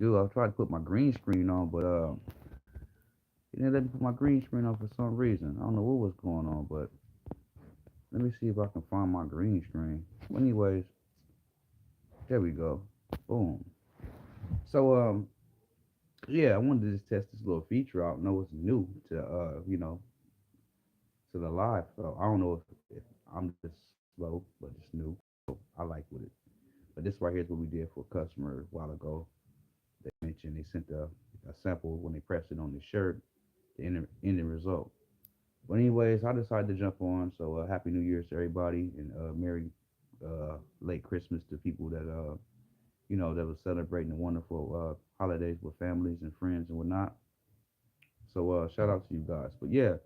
Dude, I tried to put my green screen on, but it didn't let me put my green screen on for some reason. I don't know what was going on, but let me see if I can find my green screen. Anyways, there we go. Boom. So yeah, I wanted to just test this little feature out. Know it's new to to the live. So I don't know if I'm just slow, but it's new. So I like with it. But this right here is what we did for a customer a while ago. They mentioned they sent a sample when they pressed it on the shirt, the ending result. But anyways, I decided to jump on. So happy New Year's to everybody, and Merry late Christmas to people that that was celebrating the wonderful holidays with families and friends and whatnot. So shout out to you guys. But yeah,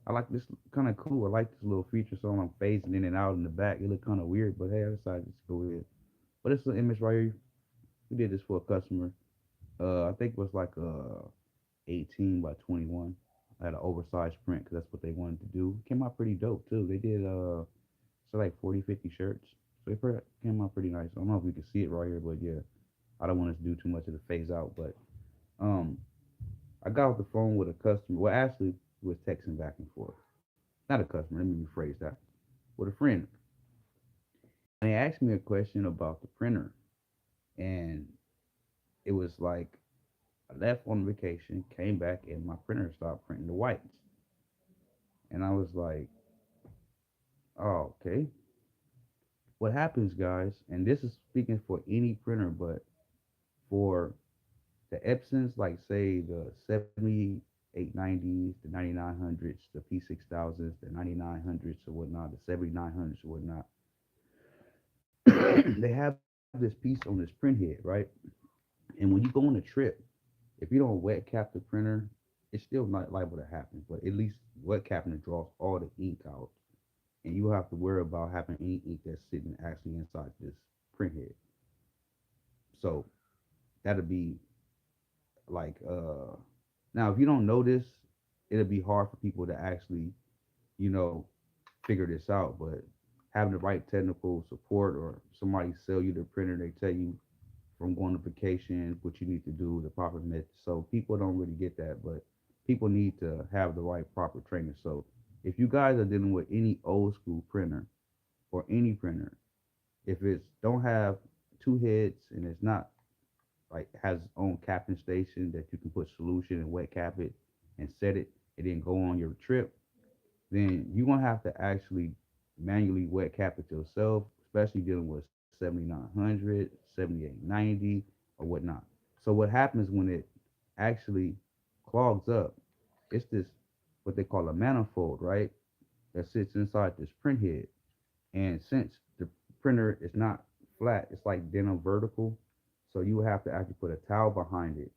I like this kind of cool. I like this little feature. So I'm phasing in and out in the back. It looked kind of weird, but hey, I decided to go ahead. But it's an image right here. We did this for a customer. I think it was like 18 by 21. I had an oversized print because that's what they wanted to do. Came out pretty dope too. They did so like 40, 50 shirts. So came out pretty nice. I don't know if you can see it right here, but yeah, I don't want us to do too much of the phase out. But um, I got off the phone with a customer. Well, actually, was texting back and forth. Not a customer. Let me rephrase that. With a friend, and they asked me a question about the printer, and it was like I left on vacation, came back, and my printer stopped printing the whites. And I was like, oh, okay. What happens, guys, and this is speaking for any printer, but for the Epsons, like say the 7890s, the 9900s, the P6000s, the 9900s or whatnot, the 7900s or whatnot, they have this piece on this print head, right? And when you go on a trip, if you don't wet cap the printer, it's still not liable to happen, but at least wet capping it draws all the ink out. And you have to worry about having any ink that's sitting actually inside this print head. So that'll be like now if you don't know this, it'll be hard for people to actually, you know, figure this out. But having the right technical support or somebody sell you the printer, they tell you from going to vacation what you need to do, the proper method. So people don't really get that, but people need to have the right proper training. So if you guys are dealing with any old school printer or any printer, if it's don't have two heads and it's not like has its own capping station that you can put solution and wet cap it and set it and then go on your trip, then you're gonna have to actually manually wet cap it yourself, especially dealing with 7900, 7890, or whatnot. So what happens when it actually clogs up, it's this what they call a manifold, right? That sits inside this print head. And since the printer is not flat, it's like denim vertical. So you have to actually put a towel behind it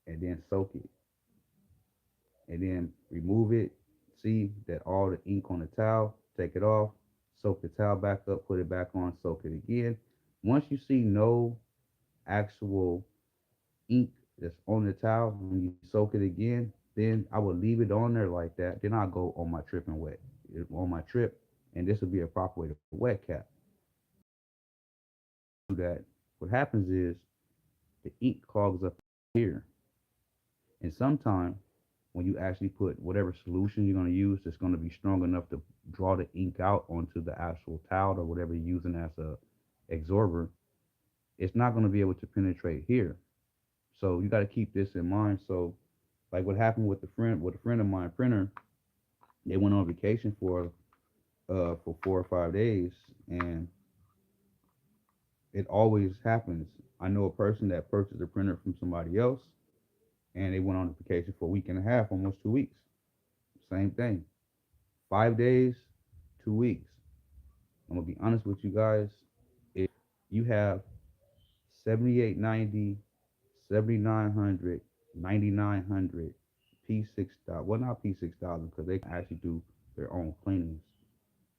and then soak it and then remove it. See that all the ink on the towel, take it off, soak the towel back up, put it back on, soak it again. Once you see no actual ink that's on the towel, when you soak it again, then I will leave it on there like that. Then I'll go on my trip and wet it on my trip, and this will be a proper way to wet cap. Do that. What happens is the ink clogs up here, and sometimes when you actually put whatever solution you're going to use that's going to be strong enough to draw the ink out onto the actual towel or whatever you're using as a absorber, it's not going to be able to penetrate here. So you got to keep this in mind. So like what happened with a friend of mine printer, they went on vacation for 4 or 5 days, and it always happens. I know a person that purchased a printer from somebody else, and they went on vacation for a week and a half, almost 2 weeks. Same thing. 5 days, 2 weeks. I'm gonna be honest with you guys. If you have 7890, 7900, 9900, P6000, well not P6000 because they can actually do their own cleanings.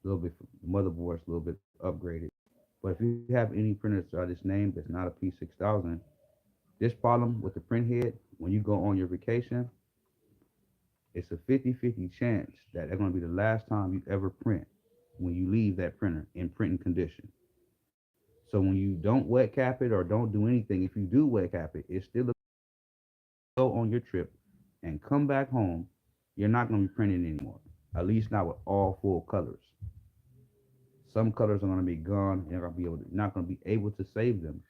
A little bit motherboards, a little bit upgraded. But if you have any printers that I just named that's not a P6000, this problem with the print head, when you go on your vacation, it's a 50-50 chance that they're going to be the last time you ever print when you leave that printer in printing condition. So when you don't wet cap it or don't do anything, if you do wet cap it, it's still go on your trip and come back home, you're not going to be printing anymore. At least not with all full colors. Some colors are going to be gone. You're not going to be able to save them.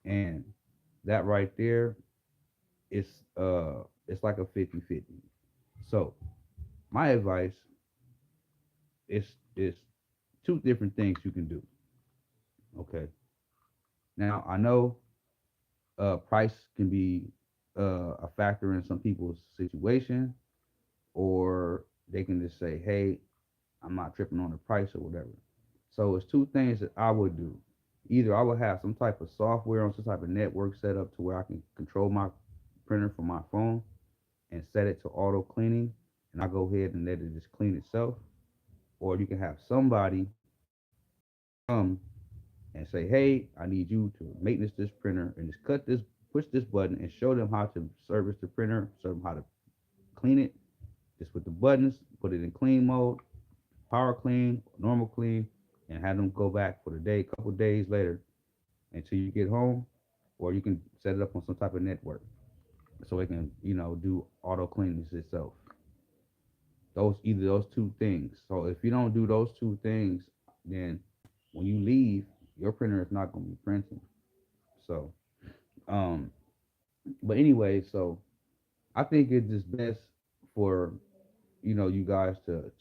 And that right there, it's it's like a 50-50. So my advice is two different things you can do. Okay. Now I know price can be a factor in some people's situation, or they can just say, "Hey, I'm not tripping on the price or whatever." So it's two things that I would do. Either I would have some type of software on some type of network set up to where I can control my printer from my phone and set it to auto cleaning, and I go ahead and let it just clean itself. Or you can have somebody come and say, "Hey, I need you to maintenance this printer and just push this button and show them how to service the printer, show them how to clean it, just with the buttons, put it in clean mode, power clean, normal clean, and have them go back for the day, a couple of days later until you get home, or you can set it up on some type of network so it can, do auto cleanings itself. Either those two things. So if you don't do those two things, then when you leave, your printer is not going to be printing. So, um, but anyway, so I think it's just best for you guys to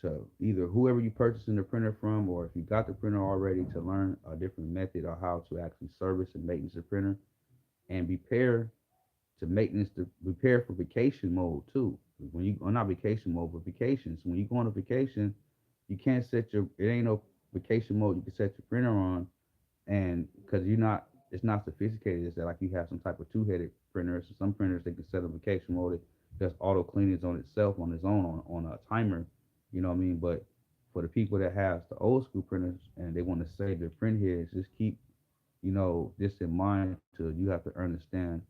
either whoever you purchasing the printer from, or if you got the printer already, to learn a different method of how to actually service and maintenance the printer, and prepare for vacation mode too. When you not vacation mode, but vacations. When you go on a vacation, you can't it ain't no vacation mode you can set your printer on, and because it's not sophisticated. It's that like you have some type of two-headed printers. So some printers they can set a vacation mode. It does auto cleanings on itself on its own on a timer. You know what I mean? But for the people that have the old school printers and they want to save their print heads, just keep this in mind to you have to understand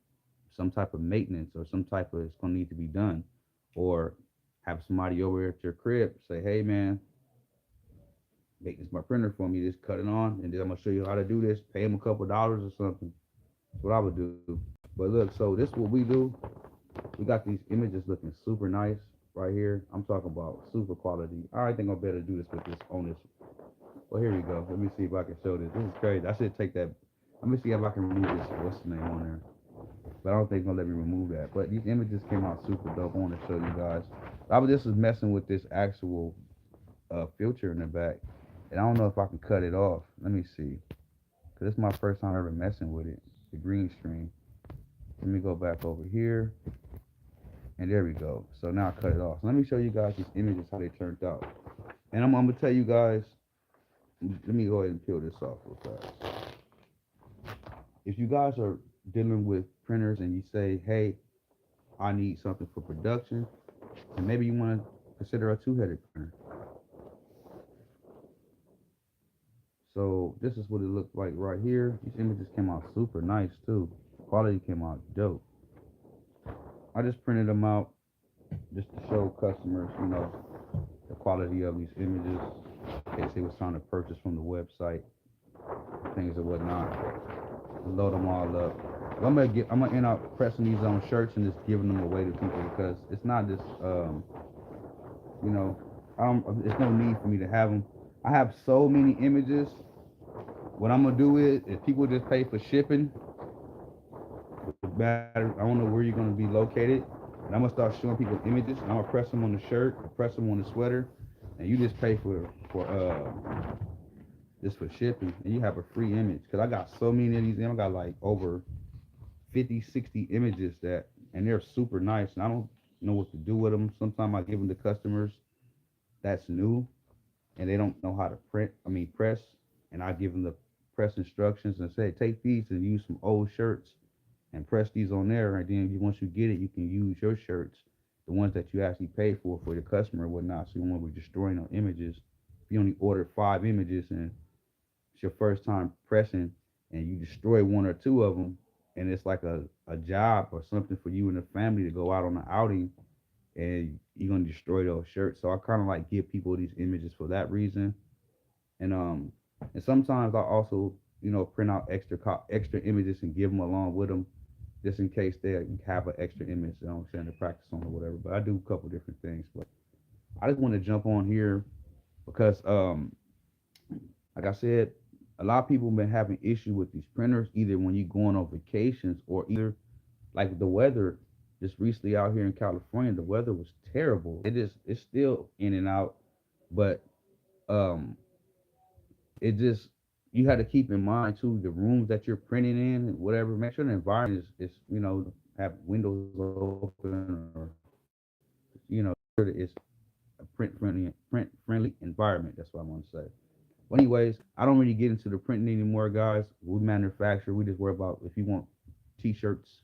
some type of maintenance or some type of it's gonna need to be done, or have somebody over at your crib say, "Hey man, make this my printer for me. Just cut it on, and then I'm gonna show you how to do this. Pay them a couple of dollars or something." That's what I would do. But look, so this what we do. We got these images looking super nice right here. I'm talking about super quality. I think I better do this with this on this. Well, here we go. Let me see if I can show this. This is crazy. I should take that. Let me see if I can remove this. What's the name on there? But I don't think it's gonna let me remove that. But these images came out super dope. I want to show you guys. I was just messing with this actual filter in the back, and I don't know if I can cut it off. Let me see, cause it's my first time ever messing with it. The green screen. Let me go back over here, and there we go. So now I cut it off. So let me show you guys these images how they turned out, and I'm gonna tell you guys. Let me go ahead and peel this off real fast. If you guys are dealing with printers and you say, "Hey, I need something for production," and maybe you want to consider a two-headed printer. So this is what it looked like right here. These images came out super nice too. Quality came out dope. I just printed them out just to show customers, the quality of these images in case they was trying to purchase from the website, things and whatnot. Load them all up. I'm gonna end up pressing these on shirts and just giving them away to people because it's not just you know, there's no need for me to have them. I have so many images. What I'm gonna do is, if people just pay for shipping, I don't know where you're gonna be located, and I'm gonna start showing people images. And I'm gonna press them on the shirt, or press them on the sweater, and you just pay for just for shipping, and you have a free image. Cause I got so many of these. I got like over 50, 60 images and they're super nice, and I don't know what to do with them. Sometimes I give them to customers that's new, and they don't know how to press, and I give them the press instructions and say, take these and use some old shirts and press these on there, and then once you get it, you can use your shirts, the ones that you actually pay for your customer and whatnot. So you won't be destroying no images. If you only ordered 5 images and it's your first time pressing, and you destroy one or two of them, and it's like a job or something for you and the family to go out on an outing, and you're gonna destroy those shirts. So I kind of like give people these images for that reason, and sometimes I also print out extra images and give them along with them, just in case they have an extra image that I'm saying to practice on or whatever. But I do a couple different things. But I just want to jump on here because like I said, a lot of people been having issue with these printers either when you going on vacations or either like the weather just recently out here in California, the weather was terrible. It's still in and out, but um it just you had to keep in mind too the rooms that you're printing in and whatever. Make sure the environment is have windows open or it's a print friendly environment. That's what I want to say. But anyways, I don't really get into the printing anymore, guys. We manufacture. We just worry about if you want t-shirts,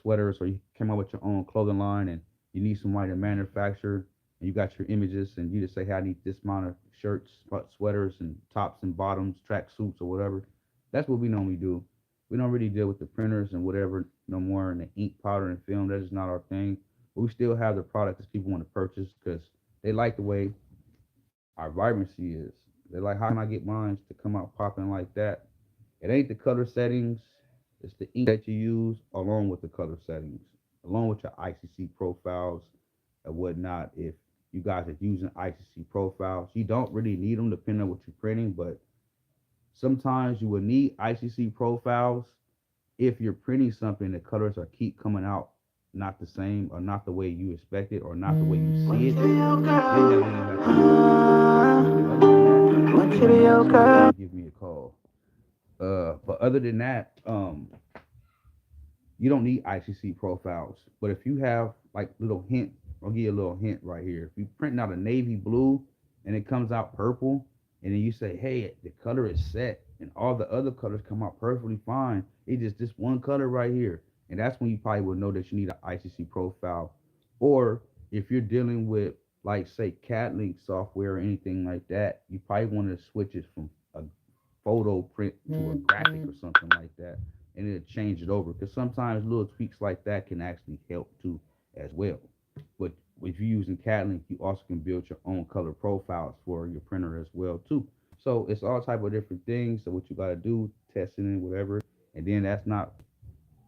sweaters, or you came out with your own clothing line and you need somebody to manufacture and you got your images and you just say, hey, I need this amount of shirts, sweaters, and tops and bottoms, track suits or whatever. That's what we normally do. We don't really deal with the printers and whatever no more and the ink, powder, and film. That is not our thing. But we still have the product that people want to purchase because they like the way our vibrancy is. They're like, how can I get mine to come out popping like that? It ain't the color settings, it's the ink that you use along with the color settings, along with your ICC profiles and whatnot. If you guys are using ICC profiles, you don't really need them depending on what you're printing, but sometimes you will need ICC profiles if you're printing something the colors are keep coming out not the same or not the way you expect it or not the way you see it. Then that's when you have to use ICC. Other than that, somebody give me a call. But other than that, you don't need ICC profiles. But if you have like little hint, I'll give you a little hint right here. If you print out a navy blue and it comes out purple, and then you say, hey, the color is set, and all the other colors come out perfectly fine. It's just this one color right here. And that's when you probably will know that you need an ICC profile. Or if you're dealing with like say CAD software or anything like that, you probably want to switch it from a photo print to a graphic or something like that, and it'll change it over. Because sometimes little tweaks like that can actually help too as well. But if you're using CAD you also can build your own color profiles for your printer as well too. So it's all type of different things. So what you gotta do, testing it, whatever, and then that's not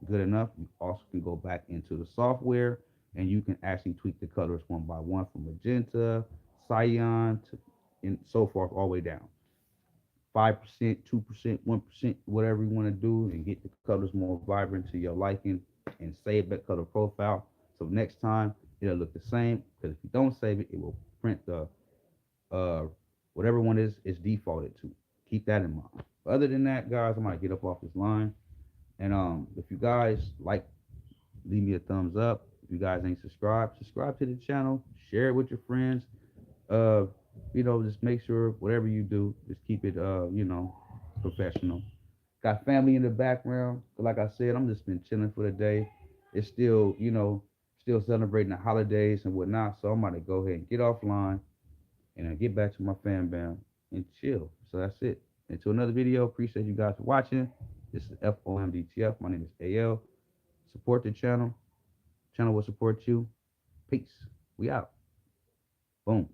good enough. You also can go back into the software and you can actually tweak the colors one by one from magenta, cyan, to and so forth all the way down. 5%, 2%, 1%, whatever you want to do, and get the colors more vibrant to your liking and save that color profile. So next time it'll look the same. Because if you don't save it, it will print the uh whatever one is defaulted to. Keep that in mind. But other than that, guys, I might get up off this line. And if you guys like, leave me a thumbs up. If you guys ain't subscribed, subscribe to the channel, share it with your friends. uh just make sure whatever you do, just keep it professional. Got family in the background. Like I said, I'm just been chilling for the day. It's still, still celebrating the holidays and whatnot. So I'm about to go ahead and get offline and get back to my fam bam and chill. So that's it. Until another video, appreciate you guys for watching. This is F.O.M DTF. My name is AL. Support the channel. Channel will support you. Peace. We out. Boom.